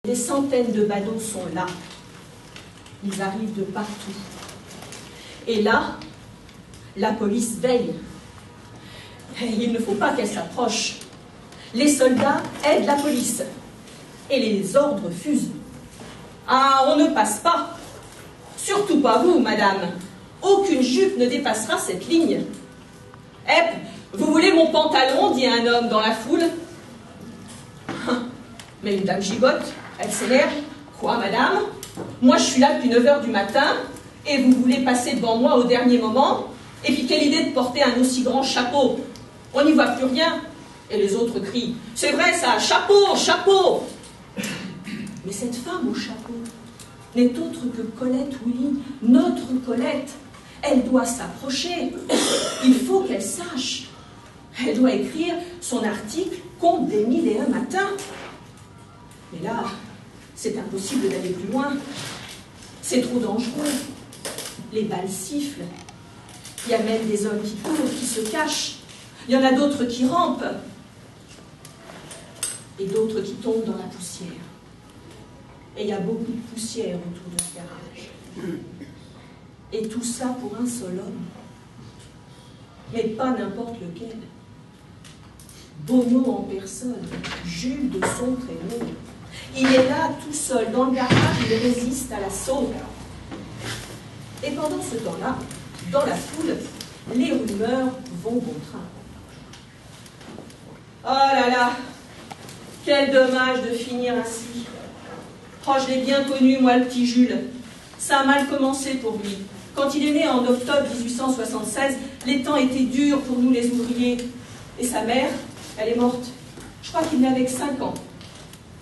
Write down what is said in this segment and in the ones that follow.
Des centaines de badauds sont là. Ils arrivent de partout. Et là, la police veille. Et il ne faut pas qu'elle s'approche. Les soldats aident la police. Et les ordres fusent. Ah, on ne passe pas. Surtout pas vous, madame. Aucune jupe ne dépassera cette ligne. Hep, vous voulez mon pantalon, dit un homme dans la foule. Mais une dame gigote, elle s'énerve. Quoi, madame? Moi, je suis là depuis 9 h du matin, et vous voulez passer devant moi au dernier moment? Et puis, quelle idée de porter un aussi grand chapeau? On n'y voit plus rien. Et les autres crient. C'est vrai, ça, chapeau, chapeau! Mais cette femme au chapeau n'est autre que Colette Willy, notre Colette. Elle doit s'approcher. Il faut qu'elle sache. Elle doit écrire son article Conte des 1001 matins. Mais là, c'est impossible d'aller plus loin. C'est trop dangereux. Les balles sifflent. Il y a même des hommes qui courent, qui se cachent. Il y en a d'autres qui rampent. Et d'autres qui tombent dans la poussière. Et il y a beaucoup de poussière autour de ce garage. Et tout ça pour un seul homme. Mais pas n'importe lequel. Bono en personne, Jules de son prénom. Il est là, tout seul, dans le garage, il résiste à l'assaut. Et pendant ce temps-là, dans la foule, les rumeurs vont bon train. Oh là là, quel dommage de finir ainsi. Oh, je l'ai bien connu, moi, le petit Jules. Ça a mal commencé pour lui. Quand il est né en octobre 1876, les temps étaient durs pour nous les ouvriers. Et sa mère, elle est morte. Je crois qu'il n'avait que 5 ans.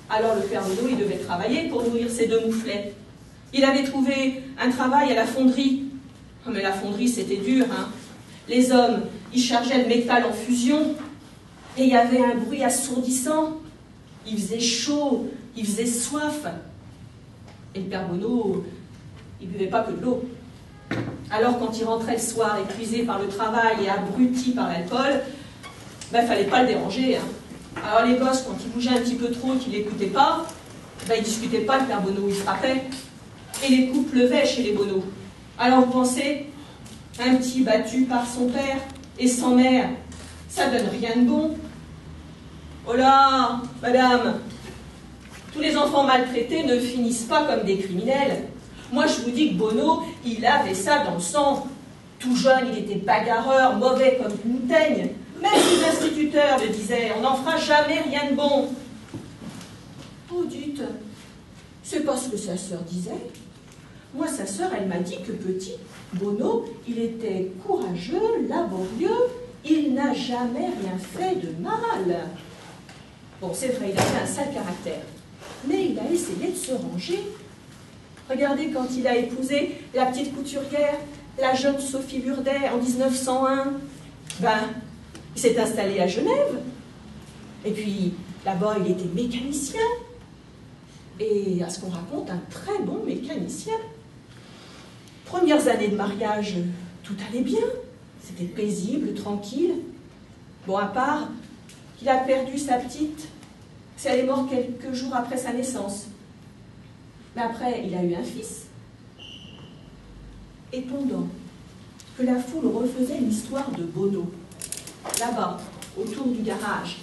Alors le père Bono, il devait travailler pour nourrir ses 2 mouflets. Il avait trouvé un travail à la fonderie. Oh, mais la fonderie, c'était dur, hein. Les hommes, ils chargeaient le métal en fusion. Et il y avait un bruit assourdissant. Il faisait chaud, il faisait soif. Et le père Bono, il ne buvait pas que de l'eau. Alors quand il rentrait le soir, épuisé par le travail et abruti par l'alcool, ben, il ne fallait pas le déranger, hein. Alors les gosses, quand ils bougeaient un petit peu trop, qu'ils ne l'écoutaient pas, ben, ils ne discutaient pas, le père Bono, il frappait. Et les coups pleuvaient chez les Bono. Alors vous pensez, un petit battu par son père et sans mère, ça donne rien de bon. Oh là, madame, tous les enfants maltraités ne finissent pas comme des criminels. Moi, je vous dis que Bono, il avait ça dans le sang. Tout jeune, il était bagarreur, mauvais comme une teigne. Même les instituteurs le disaient, on n'en fera jamais rien de bon. Oh, dites, c'est pas ce que sa sœur disait. Moi, sa sœur, elle m'a dit que petit, Bono, il était courageux, laborieux, il n'a jamais rien fait de mal. Bon, c'est vrai, il avait un sale caractère, mais il a essayé de se ranger. Regardez quand il a épousé la petite couturière, la jeune Sophie Burdet, en 1901. Ben, il s'est installé à Genève. Et puis, là-bas, il était mécanicien. Et à ce qu'on raconte, un très bon mécanicien. Premières années de mariage, tout allait bien. C'était paisible, tranquille. Bon, à part qu'il a perdu sa petite, elle est morte quelques jours après sa naissance. Mais après, il a eu un fils. Et pendant que la foule refaisait l'histoire de Bono, là-bas, autour du garage,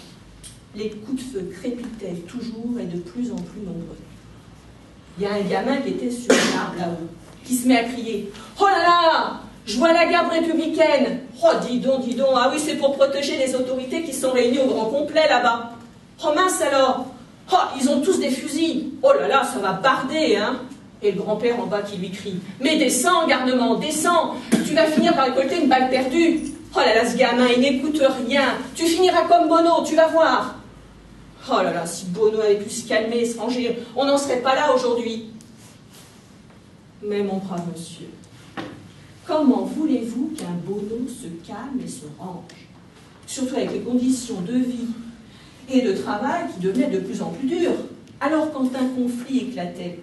les coups de feu crépitaient toujours et de plus en plus nombreux. Il y a un gamin qui était sur l'arbre là-haut, qui se met à crier « Oh là là, je vois la garde républicaine. Oh, dis donc, ah oui, c'est pour protéger les autorités qui sont réunies au grand complet là-bas. Oh mince alors, oh, ils ont tous des fusils. Oh là là, ça va barder, hein. » Et le grand-père en bas qui lui crie « Mais descends, garnement, descends, tu vas finir par récolter une balle perdue. Oh là là, ce gamin, il n'écoute rien. Tu finiras comme Bono, tu vas voir. » Oh là là, si Bono avait pu se calmer et se ranger, on n'en serait pas là aujourd'hui. Mais mon brave monsieur, comment voulez-vous qu'un Bono se calme et se range? Surtout avec les conditions de vie et de travail qui devenaient de plus en plus dures. Alors quand un conflit éclatait,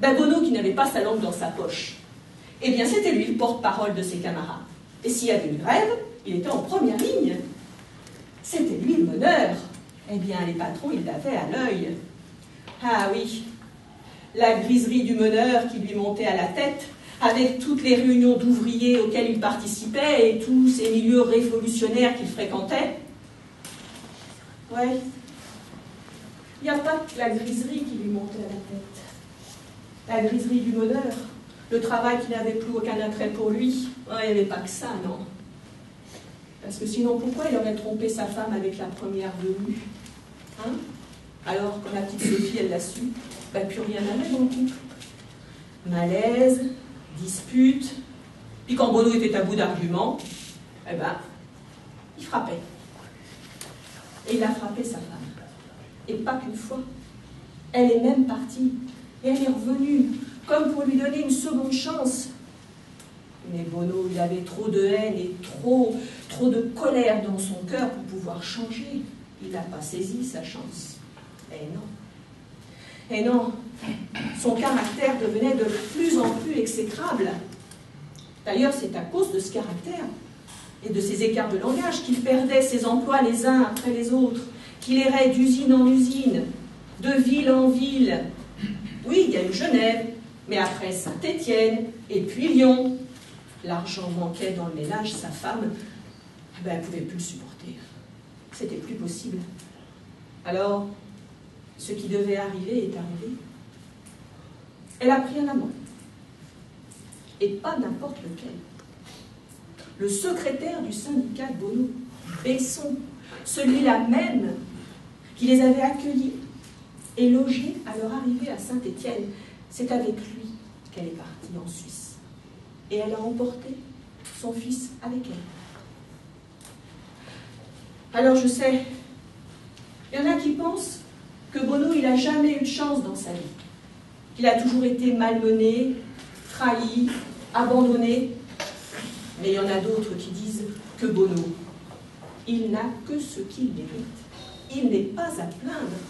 ben Bono qui n'avait pas sa langue dans sa poche, eh bien c'était lui le porte-parole de ses camarades. Et s'il y avait une grève, il était en première ligne. C'était lui le meneur. Eh bien les patrons, ils l'avaient à l'œil. Ah oui, la griserie du meneur qui lui montait à la tête, avec toutes les réunions d'ouvriers auxquelles il participait et tous ces milieux révolutionnaires qu'il fréquentait. Ouais, il n'y a pas que la griserie qui lui montait à la tête. La griserie du meneur, le travail qui n'avait plus aucun attrait pour lui, il n'y avait pas que ça, non. Parce que sinon, pourquoi il aurait trompé sa femme avec la première venue, hein? Alors, quand la petite Sophie, elle l'a su, ben, plus rien n'allait dans le couple. Malaise, dispute, puis quand Bono était à bout d'arguments, eh ben, il frappait. Et il a frappé sa femme. Et pas qu'une fois. Elle est même partie. Et elle est revenue, comme pour lui donner une seconde chance. Mais Bono, il avait trop de haine et trop de colère dans son cœur pour pouvoir changer. Il n'a pas saisi sa chance. Eh non. Eh non. Son caractère devenait de plus en plus exécrable. D'ailleurs, c'est à cause de ce caractère et de ses écarts de langage qu'il perdait ses emplois les uns après les autres, qu'il errait d'usine en usine, de ville en ville. Oui, il y a eu Genève, mais après Saint-Étienne, et puis Lyon. L'argent manquait dans le ménage, sa femme, ben, elle ne pouvait plus le supporter. C'était plus possible. Alors, ce qui devait arriver est arrivé. Elle a pris un amant. Et pas n'importe lequel. Le secrétaire du syndicat de Bono, Besson, celui-là même qui les avait accueillis et logés à leur arrivée à Saint-Étienne. C'est avec lui qu'elle est partie en Suisse. Et elle a emporté son fils avec elle. Alors je sais, il y en a qui pensent que Bono, il n'a jamais eu de chance dans sa vie. Qu'il a toujours été malmené, trahi, abandonné. Mais il y en a d'autres qui disent que Bono, il n'a que ce qu'il mérite. Il n'est pas à plaindre.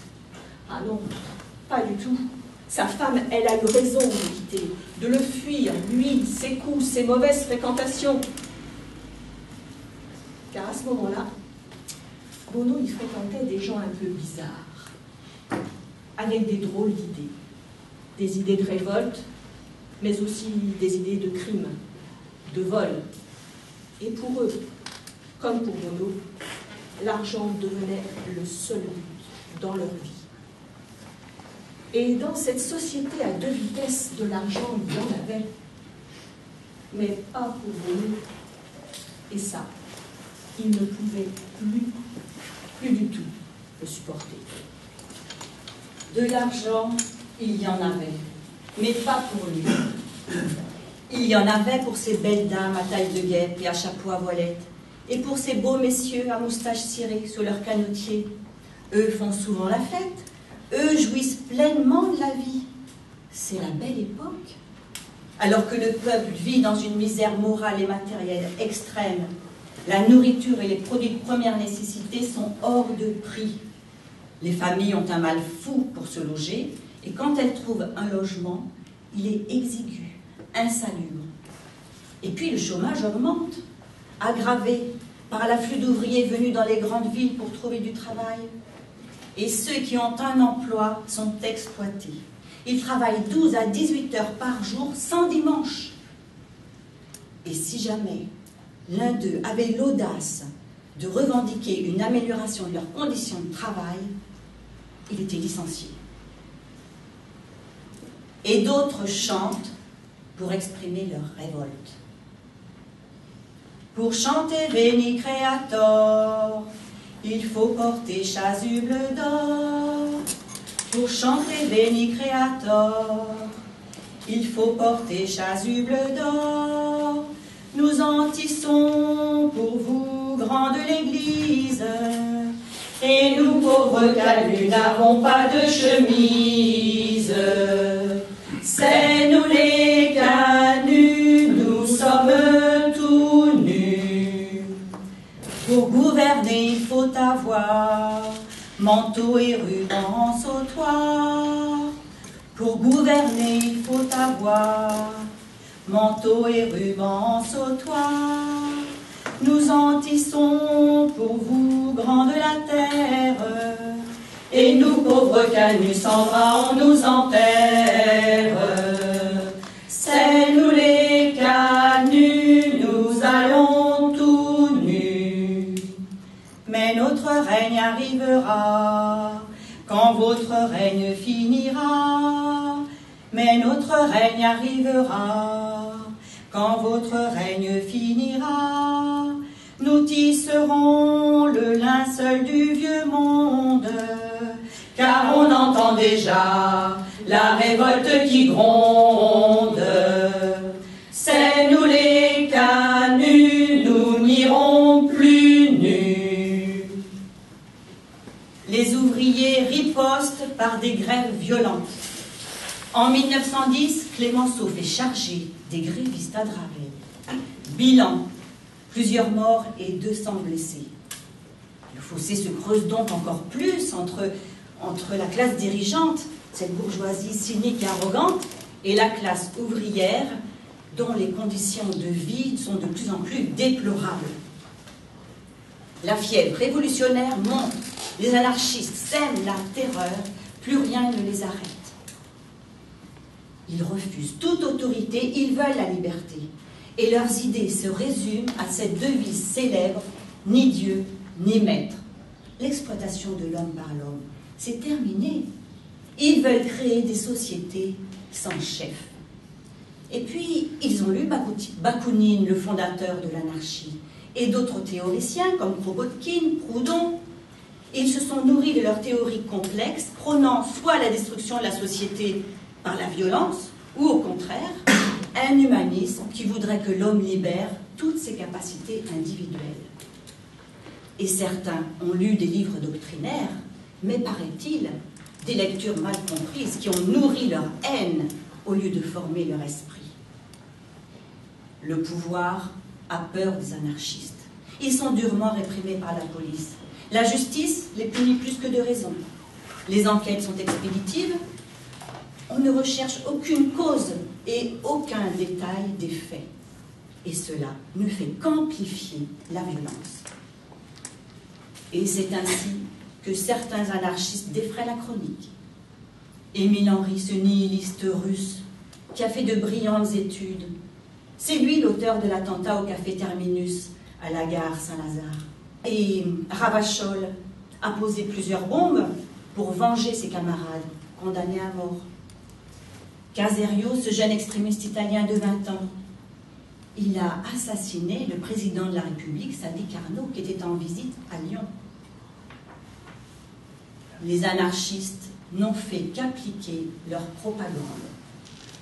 Ah non, pas du tout. Sa femme, elle a eu raison de le quitter, de le fuir, lui, ses coups, ses mauvaises fréquentations. Car à ce moment-là, Bono, il fréquentait des gens un peu bizarres, avec des drôles d'idées. Des idées de révolte, mais aussi des idées de crime, de vol. Et pour eux, comme pour Bono, l'argent devenait le seul but dans leur vie. Et dans cette société à deux vitesses de l'argent, il y en avait, mais pas pour Bono. Et ça, il ne pouvait plus du tout le supporter. De l'argent, il y en avait, mais pas pour lui. Il y en avait pour ces belles dames à taille de guêpe et à chapeau à voilette, et pour ces beaux messieurs à moustaches cirées sur leur canotier. Eux font souvent la fête, eux jouissent pleinement de la vie. C'est la belle époque. Alors que le peuple vit dans une misère morale et matérielle extrême, la nourriture et les produits de première nécessité sont hors de prix. Les familles ont un mal fou pour se loger, et quand elles trouvent un logement, il est exigu, insalubre. Et puis le chômage augmente, aggravé par l'afflux d'ouvriers venus dans les grandes villes pour trouver du travail. Et ceux qui ont un emploi sont exploités. Ils travaillent 12 à 18 heures par jour, sans dimanche. Et si jamais l'un d'eux avait l'audace de revendiquer une amélioration de leurs conditions de travail, il était licencié. Et d'autres chantent pour exprimer leur révolte. Pour chanter Veni Creator, il faut porter chasuble d'or. Pour chanter Veni Creator, il faut porter chasuble d'or. Nous en tissons pour vous, grands de l'Église, et nous pauvres calus n'avons pas de chemise. C'est nous les canus, nous sommes tout nus. Pour gouverner, il faut avoir manteau et ruban sautoir. Pour gouverner, il faut avoir manteau et ruban sautoir. Nous en tissons pour vous, grands de la terre, et nous pauvres canuts sans bras on nous enterre. C'est nous les canuts, nous allons tout nus. Mais notre règne arrivera, quand votre règne finira. Mais notre règne arrivera, quand votre règne finira. Nous tisserons le linceul du vieux monde, car on entend déjà la révolte qui gronde. C'est nous les canuts, nous n'irons plus nus. Les ouvriers ripostent par des grèves violentes. En 1910, Clémenceau fait charger des grévistes à Dravel. Bilan, plusieurs morts et 200 blessés. Le fossé se creuse donc encore plus entre la classe dirigeante, cette bourgeoisie cynique et arrogante, et la classe ouvrière, dont les conditions de vie sont de plus en plus déplorables. La fièvre révolutionnaire monte, les anarchistes sèment la terreur, plus rien ne les arrête. Ils refusent toute autorité, ils veulent la liberté. Et leurs idées se résument à cette devise célèbre, ni Dieu, ni maître. L'exploitation de l'homme par l'homme, c'est terminé. Ils veulent créer des sociétés sans chef. Et puis, ils ont lu Bakounine, le fondateur de l'anarchie, et d'autres théoriciens comme Kropotkin, Proudhon. Ils se sont nourris de leurs théories complexes, prônant soit la destruction de la société par la violence, ou au contraire, un humanisme qui voudrait que l'homme libère toutes ses capacités individuelles. Et certains ont lu des livres doctrinaires, mais paraît-il, des lectures mal comprises qui ont nourri leur haine au lieu de former leur esprit. Le pouvoir a peur des anarchistes. Ils sont durement réprimés par la police. La justice les punit plus que de raison. Les enquêtes sont expéditives. On ne recherche aucune cause et aucun détail des faits. Et cela ne fait qu'amplifier la violence. Et c'est ainsi que certains anarchistes défraient la chronique. Émile Henry, ce nihiliste russe, qui a fait de brillantes études, c'est lui l'auteur de l'attentat au café Terminus à la gare Saint-Lazare. Et Ravachol a posé plusieurs bombes pour venger ses camarades, condamnés à mort. Caserio, ce jeune extrémiste italien de 20 ans, il a assassiné le président de la République, Sadi Carnot, qui était en visite à Lyon. Les anarchistes n'ont fait qu'appliquer leur propagande.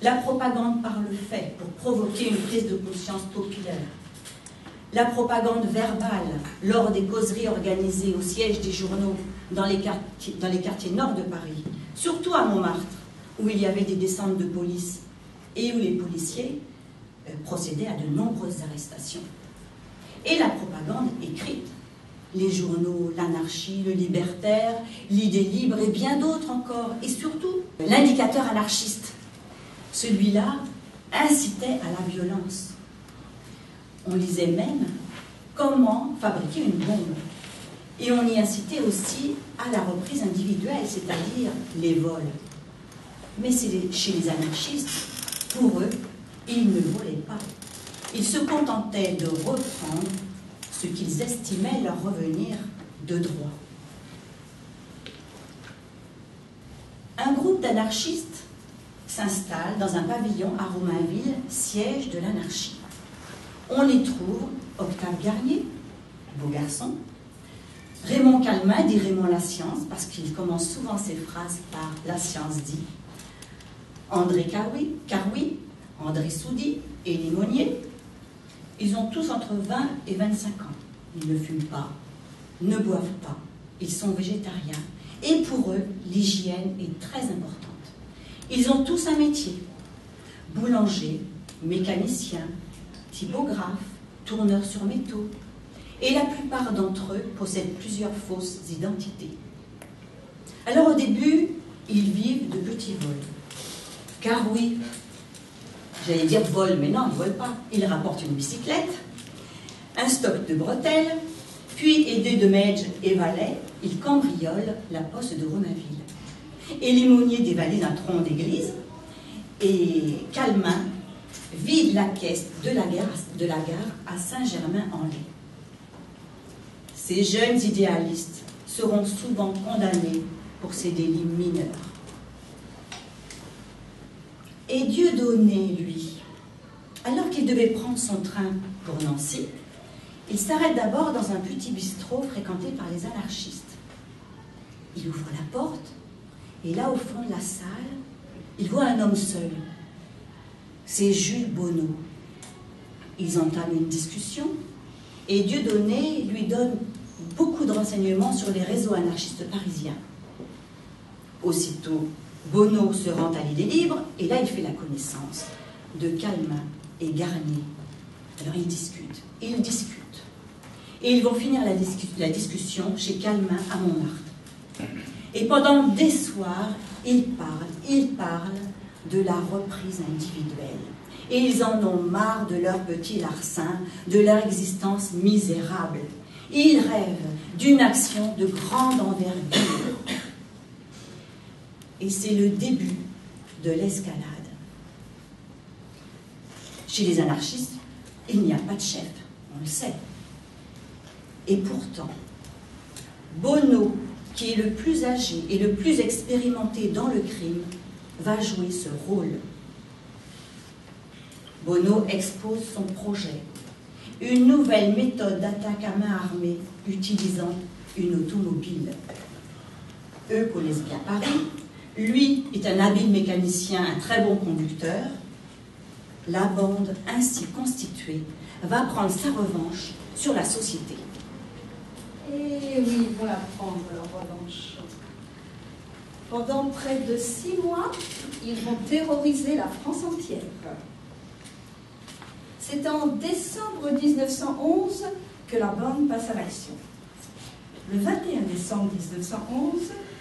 La propagande par le fait, pour provoquer une prise de conscience populaire. La propagande verbale, lors des causeries organisées au siège des journaux dans les quartiers nord de Paris, surtout à Montmartre, où il y avait des descentes de police et où les policiers procédaient à de nombreuses arrestations. Et la propagande écrite, les journaux, l'anarchie, le libertaire, l'idée libre et bien d'autres encore, et surtout l'indicateur anarchiste. Celui-là incitait à la violence. On lisait même comment fabriquer une bombe. Et on y incitait aussi à la reprise individuelle, c'est-à-dire les vols. Mais chez les anarchistes, pour eux, ils ne volaient pas. Ils se contentaient de reprendre ce qu'ils estimaient leur revenir de droit. Un groupe d'anarchistes s'installe dans un pavillon à Romainville, siège de l'anarchie. On y trouve Octave Garnier, beau garçon, Raymond Calmin dit Raymond la science, parce qu'il commence souvent ses phrases par la science dit, André Carouy, André Soudy, Élie Monnier. Ils ont tous entre 20 et 25 ans. Ils ne fument pas, ne boivent pas, ils sont végétariens. Et pour eux, l'hygiène est très importante. Ils ont tous un métier. Boulanger, mécanicien, typographe, tourneur sur métaux. Et la plupart d'entre eux possèdent plusieurs fausses identités. Alors au début, ils vivent de petits vols. Car oui, j'allais dire vol, mais non, ils ne volent pas. Ils rapportent une bicyclette, un stock de bretelles, Puis, aidé de Medge et valets, il cambriole la poste de Romainville. Et limonier dévalé d'un tronc d'église, et Calmin vide la caisse de la gare à Saint-Germain-en-Laye. Ces jeunes idéalistes seront souvent condamnés pour ces délits mineurs. Et Dieudonné, lui, alors qu'il devait prendre son train pour Nancy, il s'arrête d'abord dans un petit bistrot fréquenté par les anarchistes. Il ouvre la porte, et là, au fond de la salle, il voit un homme seul. C'est Jules Bonneau. Ils entament une discussion, et Dieudonné lui donne beaucoup de renseignements sur les réseaux anarchistes parisiens. Aussitôt, Bonneau se rend à l'Idée libre, et là, il fait la connaissance de Calmin et Garnier. Alors, ils discutent. Et ils vont finir la discussion chez Calmin à Montmartre. Et pendant des soirs, ils parlent de la reprise individuelle. Et ils en ont marre de leur petit larcin, de leur existence misérable. Ils rêvent d'une action de grande envergure. Et c'est le début de l'escalade. Chez les anarchistes, il n'y a pas de chef, on le sait. Et pourtant, Bonneau, qui est le plus âgé et le plus expérimenté dans le crime, va jouer ce rôle. Bonneau expose son projet, une nouvelle méthode d'attaque à main armée utilisant une automobile. Eux connaissent bien Paris, lui est un habile mécanicien, un très bon conducteur. La bande ainsi constituée va prendre sa revanche sur la société. Et oui, ils vont la prendre, leur revanche. Pendant près de 6 mois, ils vont terroriser la France entière. C'est en décembre 1911 que la bande passe à l'action. Le 21 décembre 1911,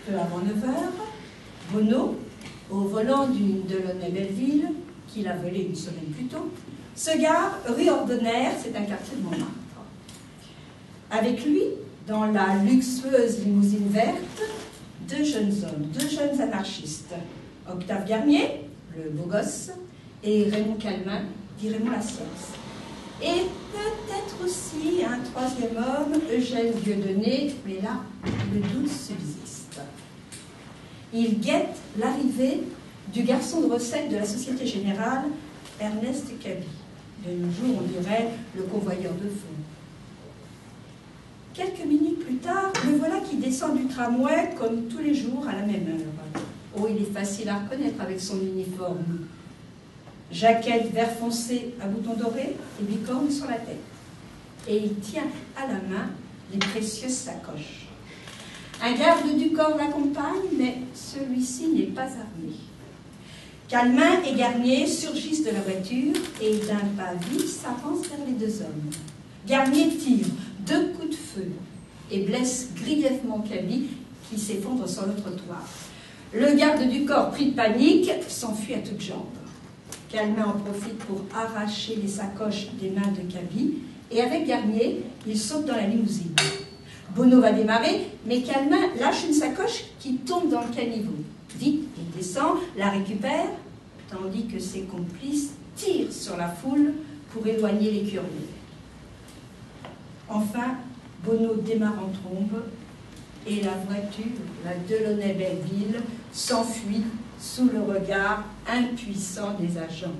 peu avant 9h, Bonneau, au volant d'une Delaunay Belleville, qu'il a volée une semaine plus tôt, se gare rue Ordonnaire, c'est un quartier de Montmartre. Avec lui, dans la luxueuse limousine verte, 2 jeunes hommes, 2 jeunes anarchistes, Octave Garnier, le beau gosse, et Raymond Calmin, dit Raymond la Science. Et peut-être aussi un 3e homme, Eugène Dieudonné, mais là, le doute subsiste. Il guette l'arrivée du garçon de recette de la Société Générale, Ernest Cabi. De nos jours, on dirait le convoyeur de fonds. Quelques minutes plus tard, le voilà qui descend du tramway comme tous les jours à la même heure. Oh, il est facile à reconnaître avec son uniforme. Jaquette vert foncé à boutons dorés et bicorne sur la tête. Et il tient à la main les précieuses sacoches. Un garde du corps l'accompagne, mais celui-ci n'est pas armé. Calmin et Garnier surgissent de la voiture et d'un pas vif s'avancent vers les 2 hommes. Garnier tire 2 coups de feu et blesse grièvement Cabi qui s'effondre sur le trottoir. Le garde du corps, pris de panique, s'enfuit à toutes jambes. Calmin en profite pour arracher les sacoches des mains de Cabi et avec Garnier, il saute dans la limousine. Bonneau va démarrer, mais Calmin lâche une sacoche qui tombe dans le caniveau. Vite, il descend, la récupère, tandis que ses complices tirent sur la foule pour éloigner les curieux. Enfin, Bonneau démarre en trombe et la voiture, la Delaunay Belleville, s'enfuit sous le regard impuissant des agents.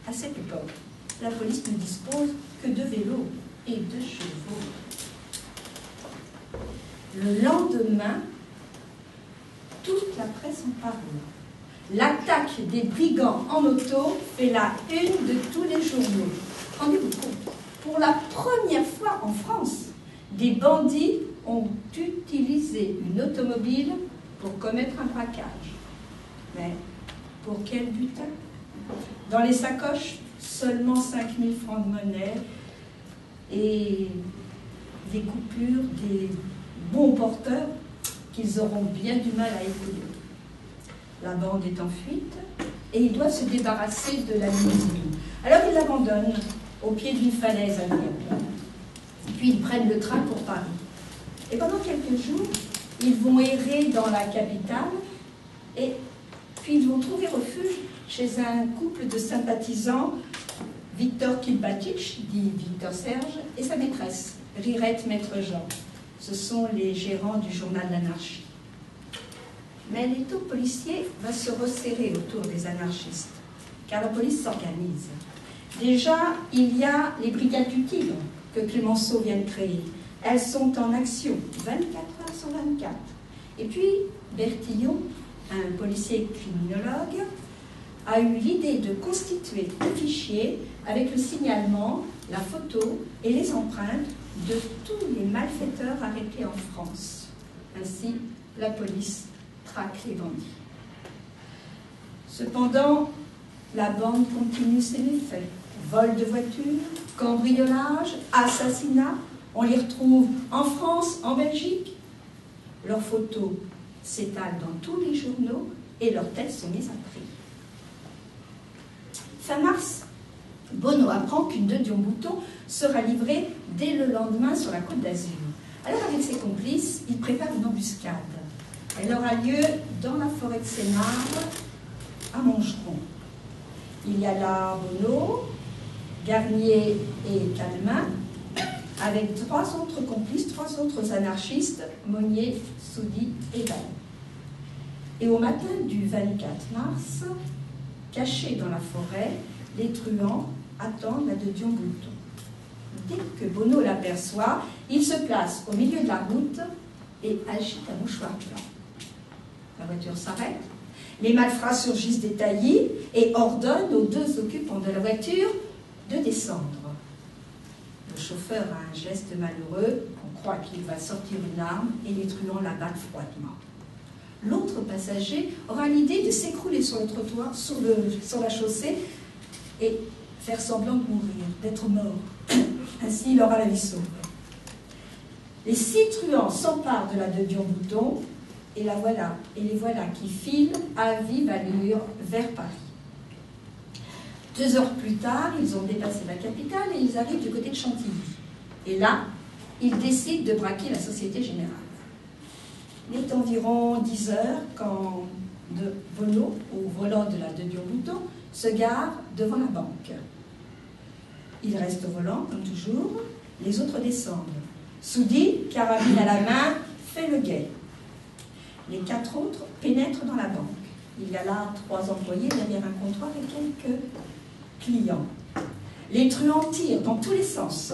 À cette époque, la police ne dispose que de vélos et de chevaux. Le lendemain, toute la presse en parle. L'attaque des brigands en auto fait la une de tous les journaux. Rendez-vous compte, pour la première fois en France, des bandits ont utilisé une automobile pour commettre un braquage. Mais pour quel butin? Dans les sacoches, seulement 5 000 francs de monnaie et des coupures, des bons porteurs qu'ils auront bien du mal à écouler. La bande est en fuite et ils doivent se débarrasser de la limousine. Alors ils l'abandonnent au pied d'une falaise à Lyon. Puis ils prennent le train pour Paris. Et pendant quelques jours, ils vont errer dans la capitale et puis ils vont trouver refuge chez un couple de sympathisants, Victor Kilbatich, dit Victor Serge, et sa maîtresse, Rirette Maître Jean. Ce sont les gérants du journal L'Anarchie. Mais l'étau policier va se resserrer autour des anarchistes, car la police s'organise. Déjà, il y a les brigades du Tigre que Clémenceau vient de créer. Elles sont en action 24 heures sur 24. Et puis, Bertillon, un policier criminologue, a eu l'idée de constituer un fichier avec le signalement, la photo et les empreintes de tous les malfaiteurs arrêtés en France. Ainsi, la police traque les bandits. Cependant, la bande continue ses méfaits. Vol de voitures, cambriolage, assassinat. On les retrouve en France, en Belgique. Leurs photos s'étalent dans tous les journaux et leurs têtes sont mises à prix. Fin mars, Bonneau apprend qu'une de Dion-Bouton sera livrée dès le lendemain sur la Côte d'Azur. Alors avec ses complices, il prépare une embuscade. Elle aura lieu dans la forêt de Sénart, à Montgeron. Il y a là Bonneau, Garnier et Calmin, avec trois autres complices, trois autres anarchistes, Monnier, Soudy et Val. Et au matin du 24 mars, cachés dans la forêt, les truands attendent la de Dion-Bouton. Dès que Bonneau l'aperçoit, il se place au milieu de la route et agite un mouchoir blanc. La voiture s'arrête, les malfrats surgissent des taillis et ordonnent aux deux occupants de la voiture de descendre. Le chauffeur a un geste malheureux, on croit qu'il va sortir une arme et les truands l'abattent froidement. L'autre passager aura l'idée de s'écrouler sur le trottoir, sur la chaussée et faire semblant de mourir, d'être mort. Ainsi, il aura la vie sauve. Les 6 truands s'emparent de la de Dion-Bouton et les voilà qui filent à vive allure vers Paris. 2 heures plus tard, ils ont dépassé la capitale et ils arrivent du côté de Chantilly. Et là, ils décident de braquer la Société Générale. Il est environ 10 heures quand Bonneau, au volant de la de Dion-Bouton, se gare devant la banque. Il reste au volant, comme toujours. Les autres descendent. Soudy, carabine à la main, fait le guet. Les 4 autres pénètrent dans la banque. Il y a là 3 employés derrière un comptoir et quelques clients. Les truands tirent dans tous les sens.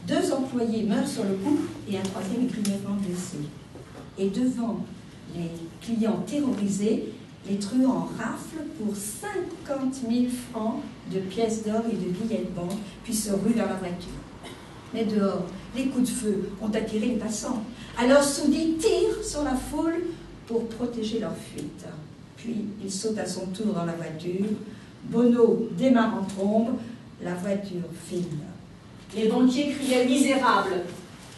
2 employés meurent sur le coup et un 3e est grièvement blessé. Et devant les clients terrorisés, les truands raflent pour 50 000 francs de pièces d'or et de billets de banque, puis se ruent vers la voiture. Mais dehors, les coups de feu ont attiré les passants. Alors Soudy tire sur la foule pour protéger leur fuite. Puis il saute à son tour dans la voiture. Bonneau démarre en trombe. La voiture file. Les banquiers criaient « misérables »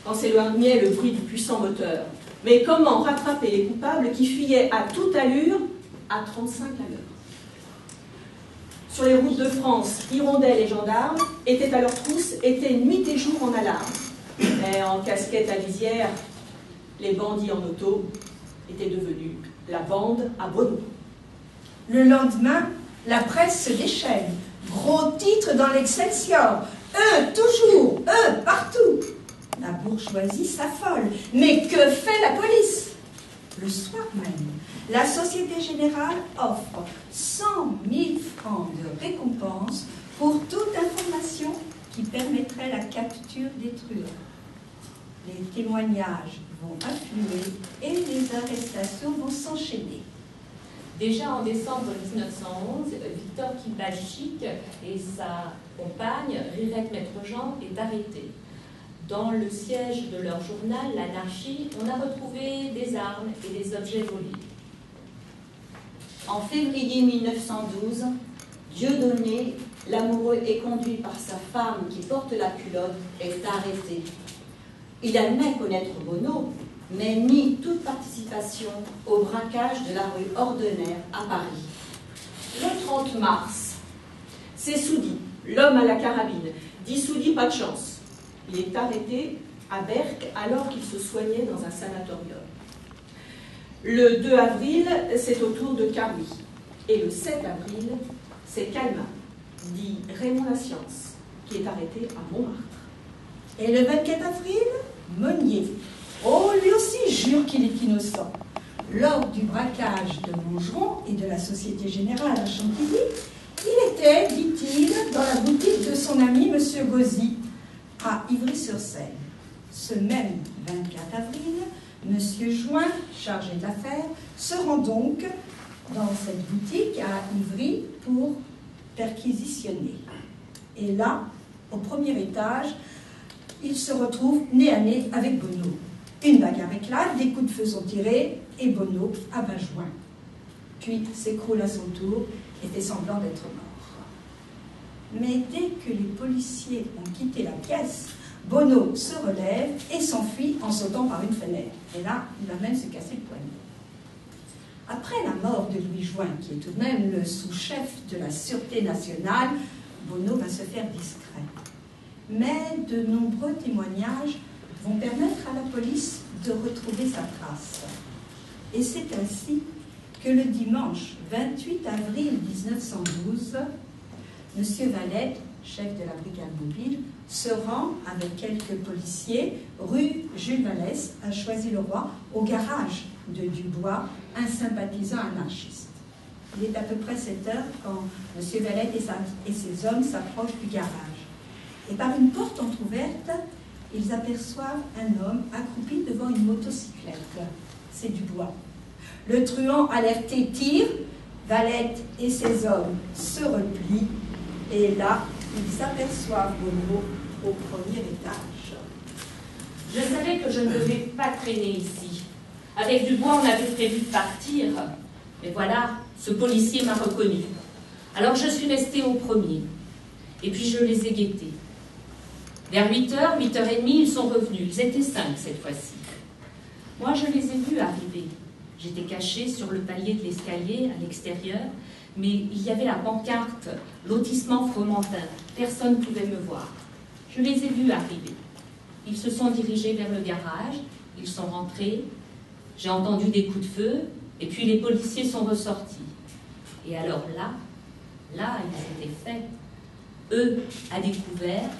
quand s'éloignait le bruit du puissant moteur. Mais comment rattraper les coupables qui fuyaient à toute allure à 35 à l'heure? Sur les routes de France, hirondelles et gendarmes étaient à leur trousse, étaient nuit et jour en alarme. Mais en casquette à visière, les bandits en auto étaient devenus la bande à Bonneau. Le lendemain, la presse se déchaîne. Gros titre dans l'Excelsior. Eux, toujours, eux, partout. La bourgeoisie s'affole. Mais que fait la police? Le soir même, la Société Générale offre 100 000 francs de récompense pour toute information qui permettrait la capture des truands. Les témoignages vont affluer et les arrestations vont s'enchaîner. Déjà en décembre 1911, Victor Kilbatich et sa compagne, Rirette Maître Jean, est arrêté. Dans le siège de leur journal, L'Anarchie, on a retrouvé des armes et des objets volés. En février 1912, Dieudonné, l'amoureux et conduit par sa femme qui porte la culotte, est arrêté. Il admet connaître Bonneau, mais nie toute participation au braquage de la rue Ordener à Paris. Le 30 mars, c'est Soudy, l'homme à la carabine. Dit Soudy, pas de chance. Il est arrêté à Berck, alors qu'il se soignait dans un sanatorium. Le 2 avril, c'est au tour de Carouy. Et le 7 avril, c'est Calmat, dit Raymond Lascience, qui est arrêté à Montmartre. Et le 24 avril, Monnier. Oh, lui aussi jure qu'il est innocent. Lors du braquage de Montgeron et de la Société Générale à Chantilly, il était, dit-il, dans la boutique de son ami M. Gauzy, à Ivry-sur-Seine. Ce même 24 avril, M. Join, chargé de l'affaire, se rend donc dans cette boutique à Ivry pour perquisitionner. Et là, au premier étage, il se retrouve nez à nez avec Bonneau. Une bagarre éclate, des coups de feu sont tirés et Bonneau abat Join. Puis s'écroule à son tour et fait semblant d'être mort. Mais dès que les policiers ont quitté la pièce, Bonneau se relève et s'enfuit en sautant par une fenêtre. Et là, il va même se casser le poignet. Après la mort de Louis Join, qui est tout de même le sous-chef de la Sûreté nationale, Bonneau va se faire discret. Mais de nombreux témoignages vont permettre à la police de retrouver sa trace. Et c'est ainsi que le dimanche 28 avril 1912, M. Valette, chef de la brigade mobile, se rend avec quelques policiers rue Jules Vallès à Choisy-le-Roi, au garage de Dubois, un sympathisant anarchiste. Il est à peu près 7 heures quand M. Valette et ses hommes s'approchent du garage. Et par une porte entrouverte, ils aperçoivent un homme accroupi devant une motocyclette. C'est Dubois. Le truand alerté tire, Valette et ses hommes se replient, et là, ils aperçoivent Bonneau au premier étage. Je savais que je ne devais pas traîner ici. Avec Dubois, on avait prévu de partir. Mais voilà, ce policier m'a reconnu. Alors je suis restée au premier. Et puis je les ai guettés. Vers 8h, 8h30, ils sont revenus. Ils étaient 5 cette fois-ci. Moi, je les ai vus arriver. J'étais cachée sur le palier de l'escalier, à l'extérieur, mais il y avait la pancarte, lotissement Fromentin. Personne ne pouvait me voir. Je les ai vus arriver. Ils se sont dirigés vers le garage, ils sont rentrés, j'ai entendu des coups de feu, et puis les policiers sont ressortis. Et alors là, ils étaient faits. Eux, à découvert,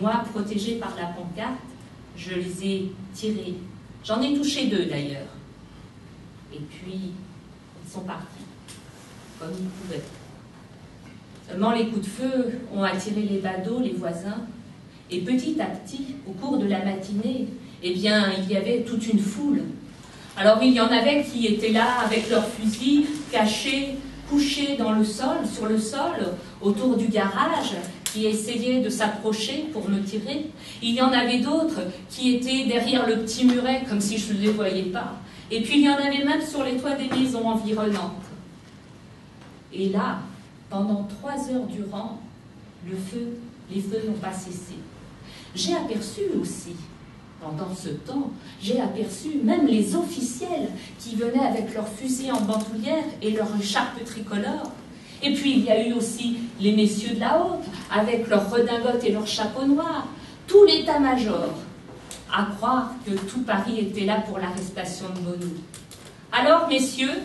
moi, protégée par la pancarte, je les ai tirés. J'en ai touché 2 d'ailleurs. Et puis, ils sont partis, comme ils pouvaient. Seulement, les coups de feu ont attiré les badauds, les voisins, et petit à petit, au cours de la matinée, eh bien, il y avait toute une foule. Alors, il y en avait qui étaient là avec leurs fusils, cachés, couchés dans le sol, sur le sol, autour du garage, qui essayaient de s'approcher pour me tirer. Il y en avait d'autres qui étaient derrière le petit muret, comme si je ne les voyais pas. Et puis, il y en avait même sur les toits des maisons environnantes. Et là, pendant 3 heures durant, les feux n'ont pas cessé. J'ai aperçu aussi, pendant ce temps, j'ai aperçu même les officiels qui venaient avec leurs fusils en bandoulière et leurs écharpes tricolores. Et puis il y a eu aussi les messieurs de la haute, avec leurs redingotes et leurs chapeaux noirs, tout l'état-major, à croire que tout Paris était là pour l'arrestation de Bonneau. Alors, messieurs,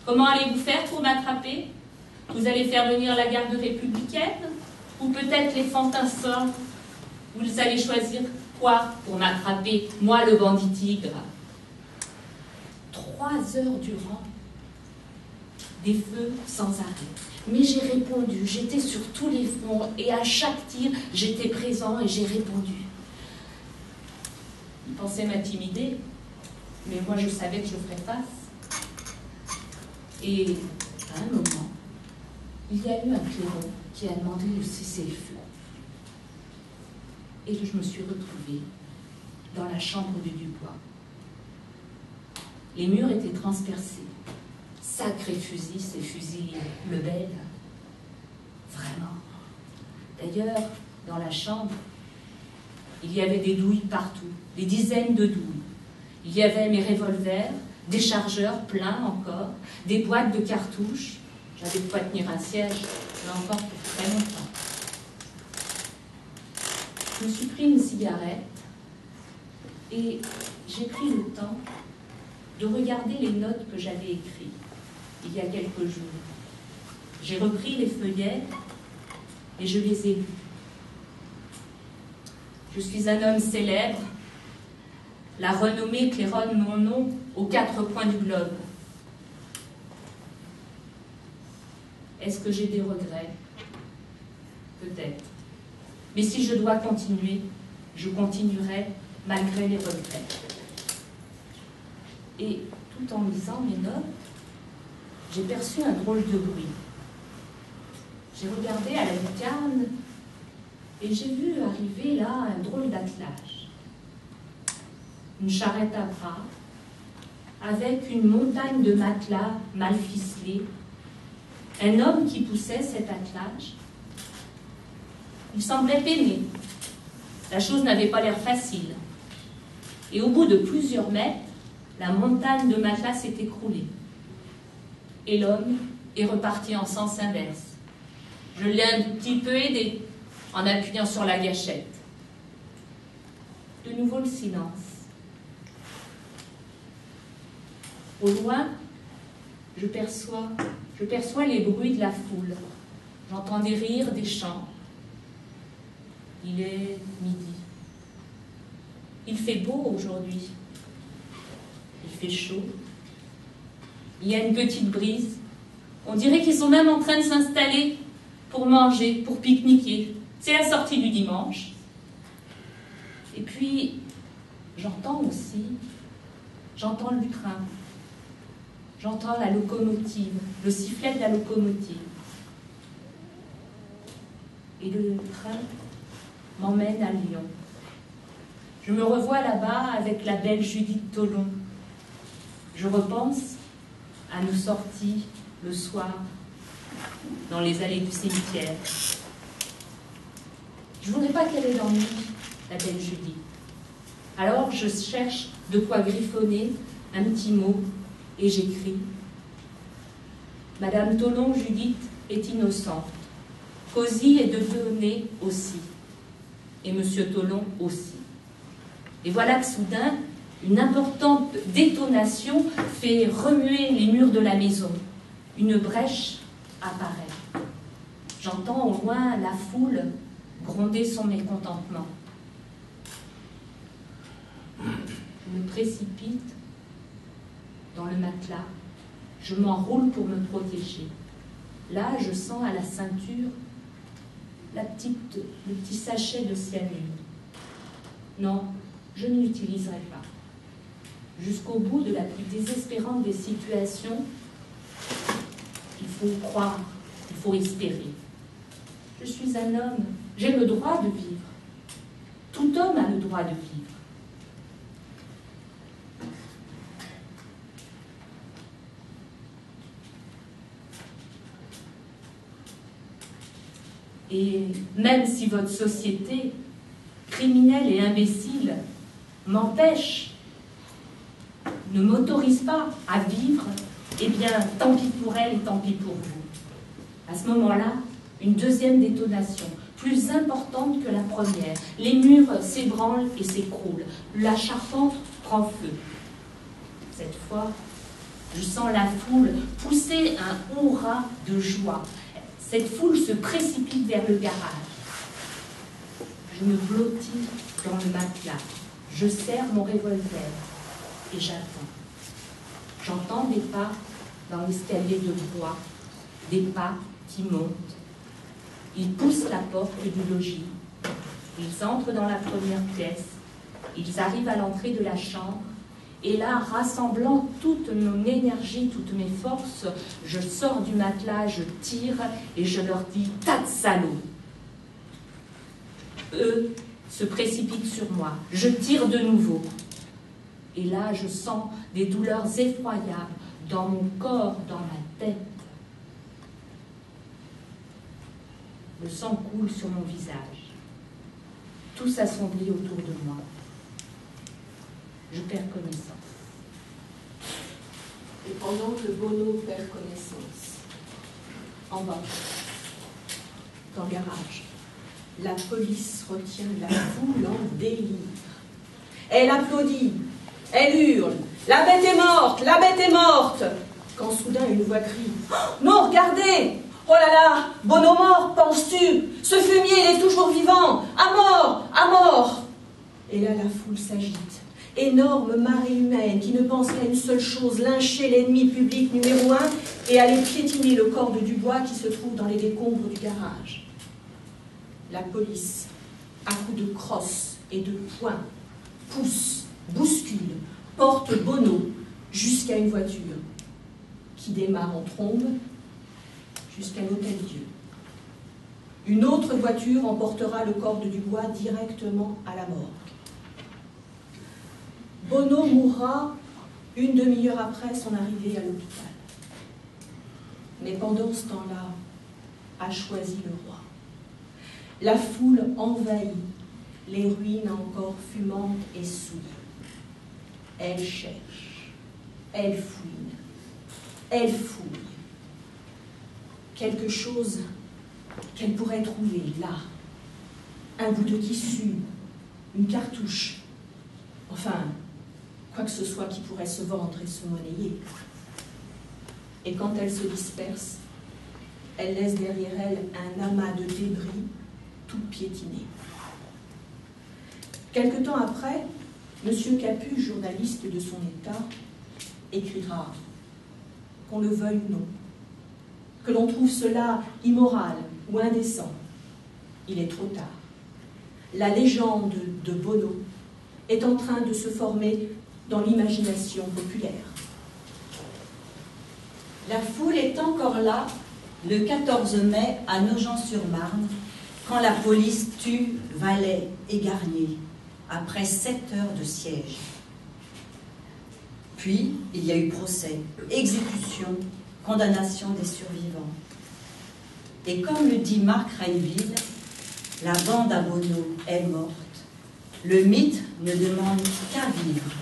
comment allez-vous faire pour m'attraper? Vous allez faire venir la garde républicaine? Ou peut-être les fantassins? Vous allez choisir quoi pour m'attraper, moi le bandit tigre? 3 heures durant, des feux sans arrêt. Mais j'ai répondu, j'étais sur tous les fronts, et à chaque tir, j'étais présent et j'ai répondu. Ils pensaient m'intimider, mais moi je savais que je ferais face. Et à un moment, il y a eu un clairon qui a demandé de cesser le feu. Et je me suis retrouvée dans la chambre de Dubois. Les murs étaient transpercés. Sacré fusil, ces fusils Lebel. Vraiment. D'ailleurs, dans la chambre, il y avait des douilles partout, des dizaines de douilles. Il y avait mes revolvers, des chargeurs pleins encore, des boîtes de cartouches. J'avais de quoi tenir un siège, là encore pour très longtemps. Je me suis pris une cigarette Et j'ai pris le temps de regarder les notes que j'avais écrites il y a quelques jours. J'ai repris les feuillets et je les ai lus. Je suis un homme célèbre. La renommée claironne mon nom aux quatre coins du globe. Est-ce que j'ai des regrets? Peut-être. Mais si je dois continuer, je continuerai malgré les regrets. Et tout en lisant mes notes, j'ai perçu un drôle de bruit. J'ai regardé à la lucarne et j'ai vu arriver là un drôle d'attelage. Une charrette à bras, avec une montagne de matelas mal ficelés, un homme qui poussait cet attelage. Il semblait peiné. La chose n'avait pas l'air facile. Et au bout de plusieurs mètres, la montagne de matelas s'est écroulée. Et l'homme est reparti en sens inverse. Je l'ai un petit peu aidé en appuyant sur la gâchette. De nouveau le silence. Au loin, je perçois les bruits de la foule. J'entends des rires, des chants. Il est midi. Il fait beau aujourd'hui. Il fait chaud. Il y a une petite brise. On dirait qu'ils sont même en train de s'installer pour manger, pour pique-niquer. C'est la sortie du dimanche. Et puis, j'entends le train. J'entends la locomotive, le sifflet de la locomotive. Et le train m'emmène à Lyon. Je me revois là-bas avec la belle Judith Tolon. Je repense à nos sorties le soir dans les allées du cimetière. Je ne voudrais pas qu'elle ait l'ennui, la belle Judith. Alors je cherche de quoi griffonner un petit mot et j'écris. Madame Tolon, Judith, est innocente. Cosy est devenu aussi. Et Monsieur Tolon aussi. Et voilà que soudain, une importante détonation fait remuer les murs de la maison. Une brèche apparaît. J'entends au loin la foule gronder son mécontentement. Je me précipite dans le matelas. Je m'enroule pour me protéger. Là, je sens à la ceinture le petit sachet de cyanure. Non, je ne l'utiliserai pas. Jusqu'au bout de la plus désespérante des situations, il faut croire, il faut espérer. Je suis un homme, j'ai le droit de vivre. Tout homme a le droit de vivre. Et même si votre société, criminelle et imbécile, m'empêche, ne m'autorise pas à vivre, eh bien, tant pis pour elle et tant pis pour vous. À ce moment-là, une deuxième détonation, plus importante que la première. Les murs s'ébranlent et s'écroulent. La charpente prend feu. Cette fois, je sens la foule pousser un hurrah de joie. Cette foule se précipite vers le garage. Je me blottis dans le matelas. Je serre mon revolver et j'attends. J'entends des pas dans l'escalier de bois, des pas qui montent. Ils poussent la porte du logis. Ils entrent dans la première pièce. Ils arrivent à l'entrée de la chambre. Et là, rassemblant toute mon énergie, toutes mes forces, je sors du matelas, je tire et je leur dis « tas de salauds !» Eux se précipitent sur moi. Je tire de nouveau. Et là, je sens des douleurs effroyables dans mon corps, dans ma tête. Le sang coule sur mon visage. Tout s'assombrit autour de moi. Je perds connaissance. Et pendant que Bono perd connaissance, en bas, dans le garage, la police retient la foule en délire. Elle applaudit, elle hurle, la bête est morte, la bête est morte. Quand soudain une voix crie, oh, non, regardez! Oh là là, Bono mort, penses-tu? Ce fumier, il est toujours vivant! À mort! À mort! Et là, la foule s'agite. Énorme marée humaine qui ne pense qu'à une seule chose, lyncher l'ennemi public numéro 1 et aller piétiner le corps de Dubois qui se trouve dans les décombres du garage. La police, à coups de crosse et de poing, pousse, bouscule, porte Bono jusqu'à une voiture qui démarre en trombe jusqu'à l'Hôtel-Dieu. Une autre voiture emportera le corps de Dubois directement à la morgue. Bono mourra une demi-heure après son arrivée à l'hôpital. Mais pendant ce temps-là, a choisi le roi. La foule envahit les ruines encore fumantes et souillées. Elle cherche, elle fouine, elle fouille. Quelque chose qu'elle pourrait trouver là. Un bout de tissu, une cartouche, enfin, quoi que ce soit qui pourrait se vendre et se monnayer. Et quand elle se disperse, elle laisse derrière elle un amas de débris tout piétiné. Quelque temps après, M. Capu, journaliste de son état, écrira, qu'on le veuille ou non, que l'on trouve cela immoral ou indécent. Il est trop tard. La légende de Bono est en train de se former dans l'imagination populaire. La foule est encore là le 14 mai à Nogent-sur-Marne, quand la police tue valets et garniers, après 7 heures de siège. Puis, il y a eu procès, exécution, condamnation des survivants. Et comme le dit Marc Reinville, la bande à Bono est morte. Le mythe ne demande qu'à vivre.